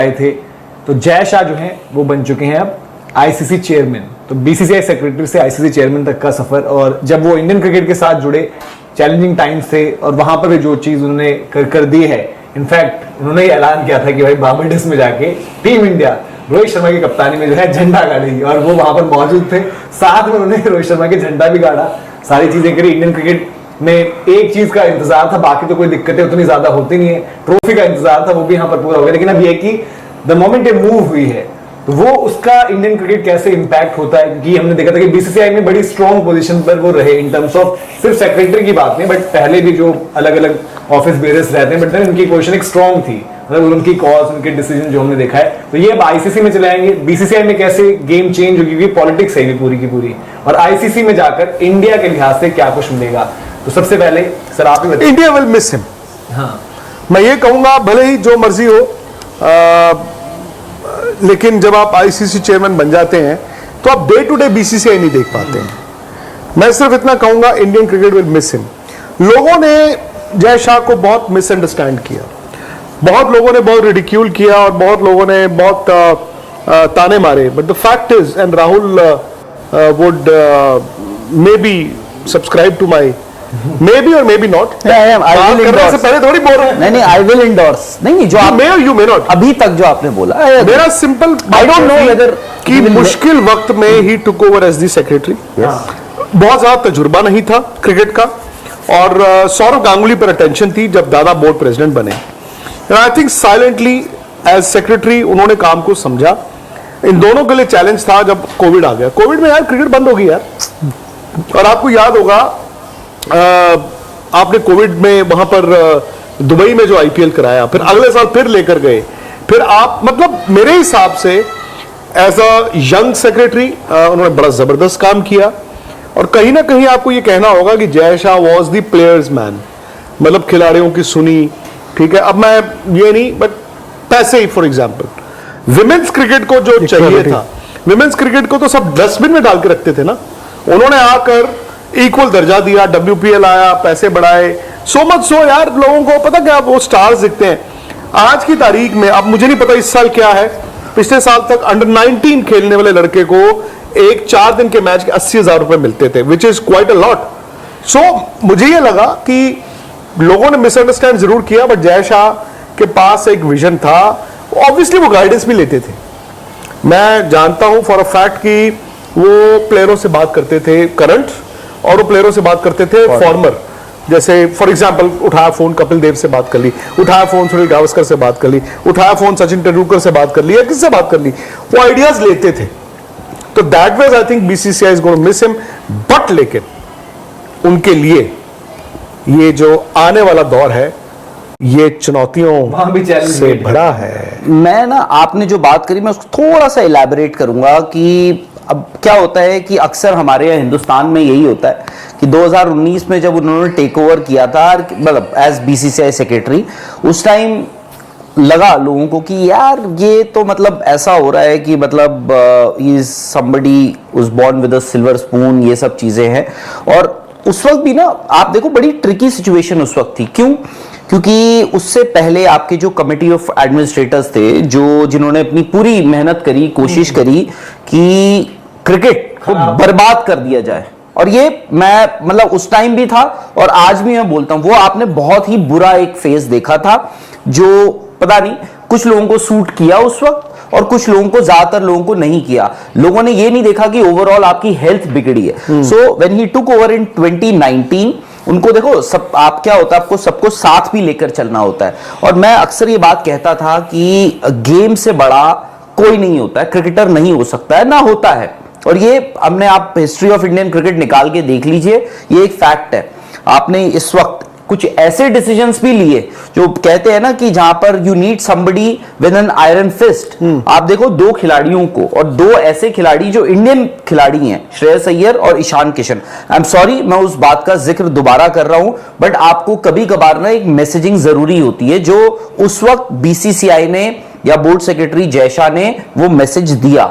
आए थे। तो जय शाह जो हैं वो बन चुके हैं अब आईसीसी चेयरमैन। तो बीसीसीआई सेक्रेटरी से आईसीसी चेयरमैन तक का सफर, और जब वो इंडियन क्रिकेट के साथ जुड़े चैलेंजिंग टाइम्स थे, और वहां पर भी जो चीज उन्होंने कर दी है, इनफैक्ट उन्होंने ये ऐलान किया था कि भाई बार्बाडोस में जाके टीम इंडिया रोहित शर्मा की कप्तानी में जो है झंडा गाड़ेगी, और वो वहां पर मौजूद थे। साथ में उन्होंने रोहित शर्मा के झंडा भी गाड़ा, सारी चीजें करी। इंडियन क्रिकेट में एक चीज का इंतजार था, बाकी तो कोई दिक्कतें उतनी ज्यादा होती नहीं है, ट्रॉफी का इंतजार था, वो भी यहाँ पर पूरा हो गया। लेकिन अब ये कि द मोमेंट ये मूव हुई है तो वो उसका इंडियन क्रिकेट कैसे इंपैक्ट होता है, क्योंकि हमने देखा था कि बीसीसीआई में बड़ी स्ट्रॉन्ग पोजीशन पर वो रहे इन टर्म्स ऑफ सिर्फ सेक्रेटरी की बात नहीं, बट पहले भी जो अलग अलग ऑफिस बेयर्स रहते हैं, बट उनकी पोजीशन एक स्ट्रॉन्ग थी, मतलब उनकी कॉज, उनके डिसीजन जो हमने देखा है। तो ये अब आईसीसी में चले आएंगे। बीसीसीआई में कैसे गेम चेंज होगी, क्योंकि पॉलिटिक्स है पूरी की पूरी, और आईसीसी में जाकर इंडिया के लिहाज से क्या कुछ मिलेगा। तो सबसे पहले सर आप ही बताइए। India will miss him. हाँ, मैं ये कहूंगा भले ही जो मर्जी हो, लेकिन जब आप आईसीसी चेयरमैन बन जाते हैं तो आप डे टू डे बीसीसीआई नहीं देख पाते हैं। मैं सिर्फ इतना कहूंगा, Indian cricket will miss him. लोगों ने जय शाह को बहुत मिसअंडरस्टैंड किया, बहुत लोगों ने बहुत रिडिक्यूल किया, और बहुत लोगों ने बहुत ताने मारे। But the fact is, and Rahul would maybe subscribe to my, maybe और मे बी नॉट, करने से पहले थोड़ी बोल रहा हूं। नहीं, आई विल इंडोर्स। नहीं, जो आप यू मे नॉट, अभी तक जो आपने बोला, मेरा simple, I don't know whether कि मुश्किल वक्त में he took over as the secretary. बहुत ज्यादा तजुर्बा नहीं था क्रिकेट का, और सौरव गांगुली पर अटेंशन थी जब दादा बोर्ड प्रेसिडेंट बने। I think silently as secretary उन्होंने काम को समझा। इन दोनों के लिए चैलेंज था जब कोविड आ गया। कोविड में यार क्रिकेट बंद हो गई यार, और आपको याद होगा आपने कोविड में वहां पर दुबई में जो आईपीएल कराया, फिर अगले साल फिर लेकर गए, फिर आप, मतलब मेरे हिसाब से एज अ यंग सेक्रेटरी उन्होंने बड़ा जबरदस्त काम किया। और कहीं ना कहीं आपको ये कहना होगा कि Jay Shah was the players man, मतलब खिलाड़ियों की सुनी, ठीक है। अब मैं ये नहीं, बट पैसे ही, फॉर एग्जाम्पल विमेन्स क्रिकेट को जो चाहिए था, विमेन्स क्रिकेट को तो सब डस्टबिन में डाल के रखते थे ना, उन्होंने आकर इक्वल दर्जा दिया, WPL आया, पैसे बढ़ाए, सो मच सो यार लोगों को पता क्या, वो स्टार्स दिखते हैं आज की तारीख में। अब मुझे नहीं पता इस साल क्या है, पिछले साल तक अंडर 19 खेलने वाले लड़के को एक 4 दिन के मैच के 80,000 रुपए मिलते थे, which is quite a lot. So मुझे ये लगा कि लोगों ने मिसअंडरस्टैंड जरूर किया, बट जय शाह के पास एक विजन था, ऑब्वियसली वो गाइडेंस भी लेते थे। मैं जानता हूं फॉर अ फैक्ट कि वो प्लेयरों से बात करते थे करंट, और वो प्लेयरों से बात करते थे फॉर्मर। जैसे फॉर एग्जांपल उठाया फोन कपिल देव से बात कर ली, उठाया फोन सुनील गावस्कर से बात कर ली, उठाया फोन सचिन तेंदुलकर से बात कर ली, या किससे बात कर ली, वो आइडियाज लेते थे। तो that ways I think BCCI is going to miss him. But लेकिन उनके लिए ये जो आने वाला दौर है, ये चुनौतियों से भरा है। मैं ना, आपने जो बात करी मैं उसको थोड़ा सा इलैबोरेट करूंगा कि अब क्या होता है कि अक्सर हमारे यहाँ हिंदुस्तान में यही होता है कि 2019 में जब उन्होंने टेक ओवर किया था, मतलब एज बीसीसीआई सेक्रेटरी, उस टाइम लगा लोगों को कि यार ये तो मतलब ऐसा हो रहा है कि मतलब ही is somebody was born with a silver spoon, ये सब चीजें हैं। और उस वक्त भी ना आप देखो बड़ी ट्रिकी सिचुएशन उस वक्त थी। क्यों? क्योंकि उससे पहले आपके जो कमेटी ऑफ एडमिनिस्ट्रेटर्स थे, जो जिन्होंने अपनी पूरी मेहनत करी, कोशिश करी कि क्रिकेट को बर्बाद कर दिया जाए, और ये मैं मतलब उस टाइम भी था और आज भी मैं बोलता हूं, वो आपने बहुत ही बुरा एक फेज देखा था, जो पता नहीं कुछ लोगों को सूट किया उस वक्त और कुछ लोगों को, ज्यादातर लोगों को नहीं किया। लोगों ने ये नहीं देखा कि ओवरऑल आपकी हेल्थ बिगड़ी है। So when he took over in 2019, उनको देखो सब, आप क्या होता है, आपको सबको साथ भी लेकर चलना होता है। और मैं अक्सर ये बात कहता था कि गेम से बड़ा कोई नहीं होता है, क्रिकेटर नहीं हो सकता है, ना होता है। और ये हमने, आप हिस्ट्री ऑफ इंडियन क्रिकेट निकाल के देख लीजिए, ये एक फैक्ट है। आपने इस वक्त कुछ ऐसे डिसीजंस भी लिए जो कहते हैं ना कि जहां पर you need somebody with an iron fist. आप देखो 2 खिलाड़ियों को, और 2 ऐसे खिलाड़ी जो इंडियन खिलाड़ी हैं, श्रेयस अय्यर और Ishan Kishan. I am sorry, मैं उस बात का जिक्र दोबारा कर रहा हूं, बट आपको कभी कभार ना एक मैसेजिंग जरूरी होती है, जो उस वक्त बीसीसीआई ने या बोर्ड सेक्रेटरी जय शाह ने वो मैसेज दिया।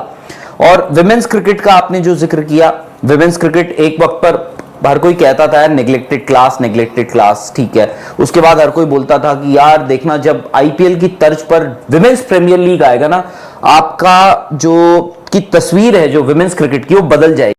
और विमेन्स क्रिकेट का आपने जो जिक्र किया, विमेन्स क्रिकेट एक वक्त पर हर कोई कहता था यार नेग्लेक्टेड क्लास, ठीक है। उसके बाद हर कोई बोलता था कि यार देखना जब आईपीएल की तर्ज पर विमेंस प्रीमियर लीग आएगा ना, आपका जो की तस्वीर है जो विमेंस क्रिकेट की वो बदल जाएगी।